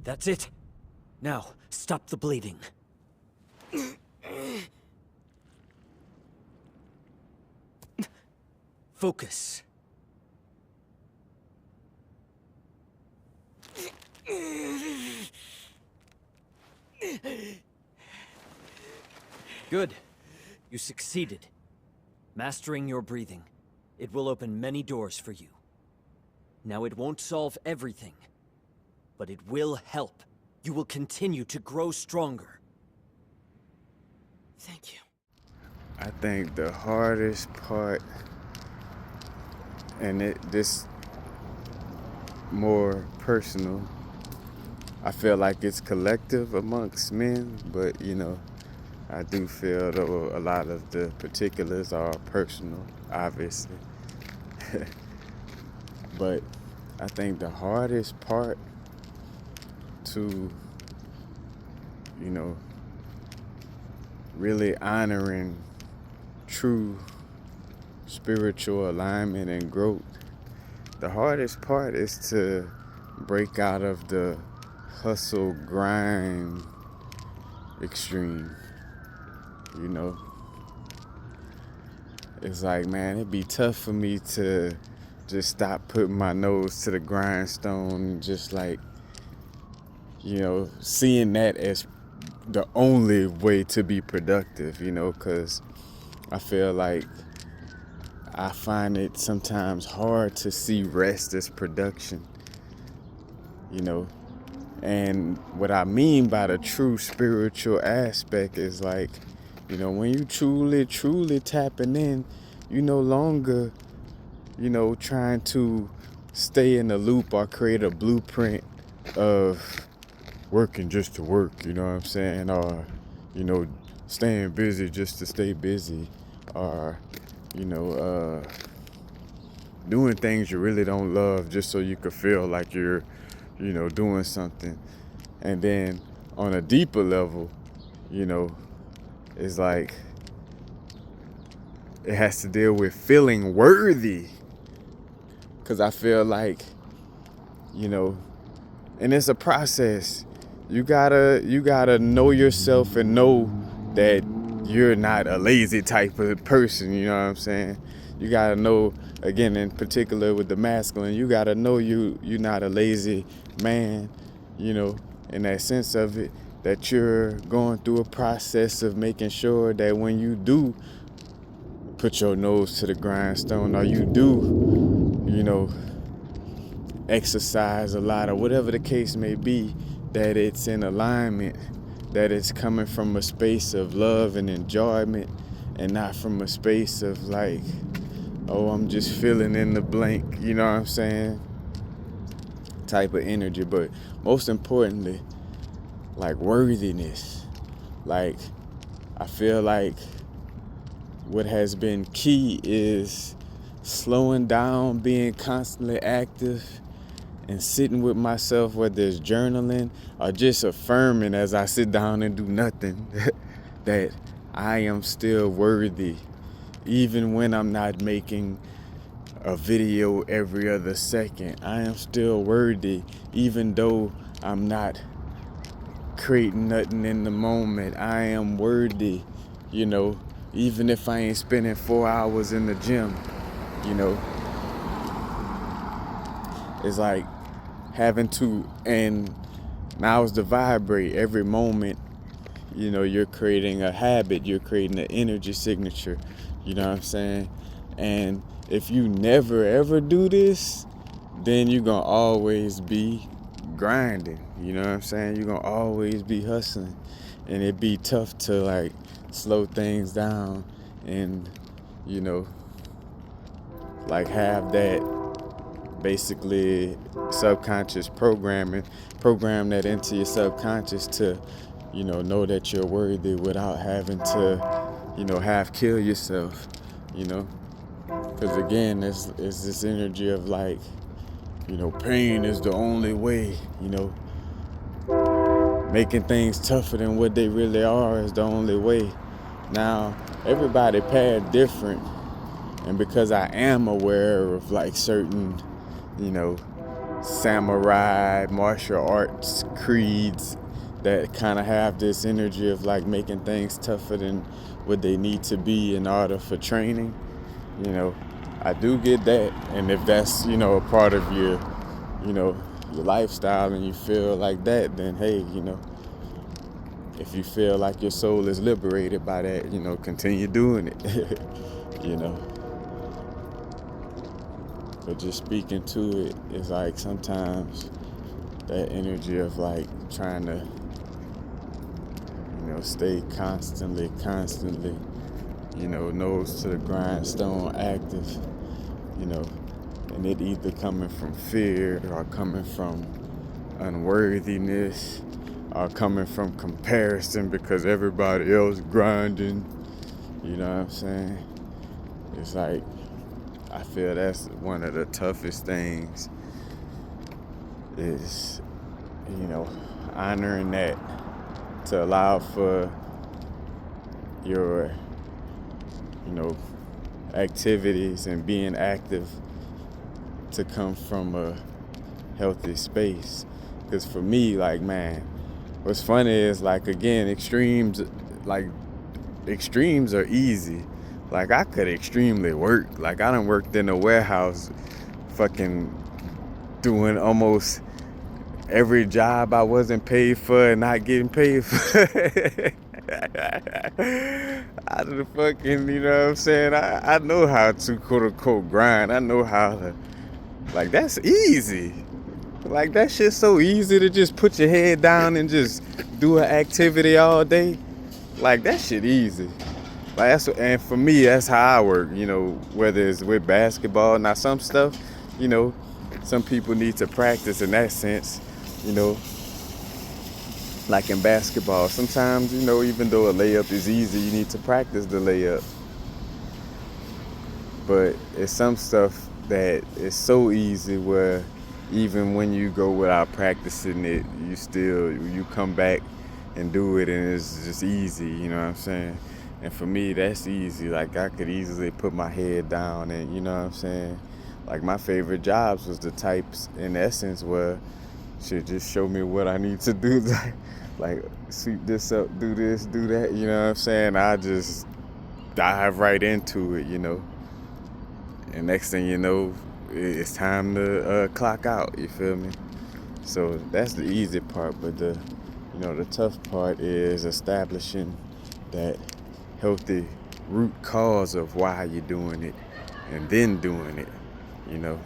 That's it. Now, stop the bleeding. Focus. Good. You succeeded. Mastering your breathing. It will open many doors for you. Now, it won't solve everything, but it will help. You will continue to grow stronger. Thank you. I think the hardest part, and this more personal, I feel like it's collective amongst men, but you know, I do feel though a lot of the particulars are personal, obviously. But I think the hardest part to, you know, really honoring true spiritual alignment and growth, the hardest part is to break out of the hustle grind extreme. You know, it's like, man, it'd be tough for me to just stop putting my nose to the grindstone and just like, you know, seeing that as the only way to be productive, you know, because I feel like I find it sometimes hard to see rest as production, you know. And what I mean by the true spiritual aspect is like, you know, when you truly tapping in, you no longer, you know, trying to stay in the loop or create a blueprint of working just to work, you know what I'm saying? Or, you know, staying busy just to stay busy. Or, you know, doing things you really don't love just so you could feel like you're, you know, doing something. And then on a deeper level, you know, it's like it has to deal with feeling worthy. Because I feel like, you know, and it's a process. You gotta know yourself and know that you're not a lazy type of person, you know what I'm saying? You gotta know, again, in particular with the masculine, you gotta know you're not a lazy man, you know, in that sense of it, that you're going through a process of making sure that when you do put your nose to the grindstone, or you do, you know, exercise a lot, or whatever the case may be, that it's in alignment, that it's coming from a space of love and enjoyment, and not from a space of like, oh, I'm just filling in the blank, you know what I'm saying, type of energy. But most importantly, like worthiness. Like, I feel like what has been key is slowing down, being constantly active, and sitting with myself, whether it's journaling or just affirming as I sit down and do nothing, that I am still worthy, even when I'm not making a video every other second. I am still worthy, even though I'm not creating nothing in the moment. I am worthy, you know, even if I ain't spending 4 hours in the gym, you know. It's like having to, and now it's the vibrate every moment. You know, you're creating a habit, you're creating an energy signature, you know what I'm saying? And if you never ever do this, then you're gonna always be grinding, you know what I'm saying? You're gonna always be hustling, and it'd be tough to like slow things down and, you know, like have that basically subconscious program that into your subconscious to, you know that you're worthy without having to, you know, half kill yourself, you know. Because again, it's this energy of like, you know, pain is the only way, you know, making things tougher than what they really are is the only way. Now, everybody path different, and because I am aware of like certain, you know, samurai martial arts creeds that kind of have this energy of like making things tougher than what they need to be in order for training. You know, I do get that. And if that's, you know, a part of your, you know, your lifestyle and you feel like that, then hey, you know, if you feel like your soul is liberated by that, you know, continue doing it. You know. But just speaking to it is like sometimes that energy of like trying to, you know, stay constantly, you know, nose to the grindstone active, you know, and it either coming from fear or coming from unworthiness or coming from comparison because everybody else grinding, you know what I'm saying? It's like, I feel that's one of the toughest things is, you know, honoring that, to allow for your, you know, activities and being active to come from a healthy space. Because for me, like, man, what's funny is, like, again, extremes are easy. Like, I could extremely work. Like, I done worked in a warehouse fucking doing almost every job I wasn't paid for and not getting paid for. I done fucking, you know what I'm saying? I know how to quote unquote grind. I know how to, like, that's easy. Like, that shit's so easy to just put your head down and just do an activity all day. Like, that shit easy. Like, and for me, that's how I work, you know, whether it's with basketball. Now, some stuff, you know, some people need to practice in that sense, you know, like in basketball. Sometimes, you know, even though a layup is easy, you need to practice the layup. But it's some stuff that is so easy where even when you go without practicing it, you come back and do it and it's just easy, you know what I'm saying? And for me, that's easy. Like, I could easily put my head down and, you know what I'm saying? Like, my favorite jobs was the types, in essence, where shit just show me what I need to do. Like, sweep this up, do this, do that, you know what I'm saying? I just dive right into it, you know? And next thing you know, it's time to clock out, you feel me? So that's the easy part, but the tough part is establishing that healthy root cause of why you're doing it and then doing it, you know?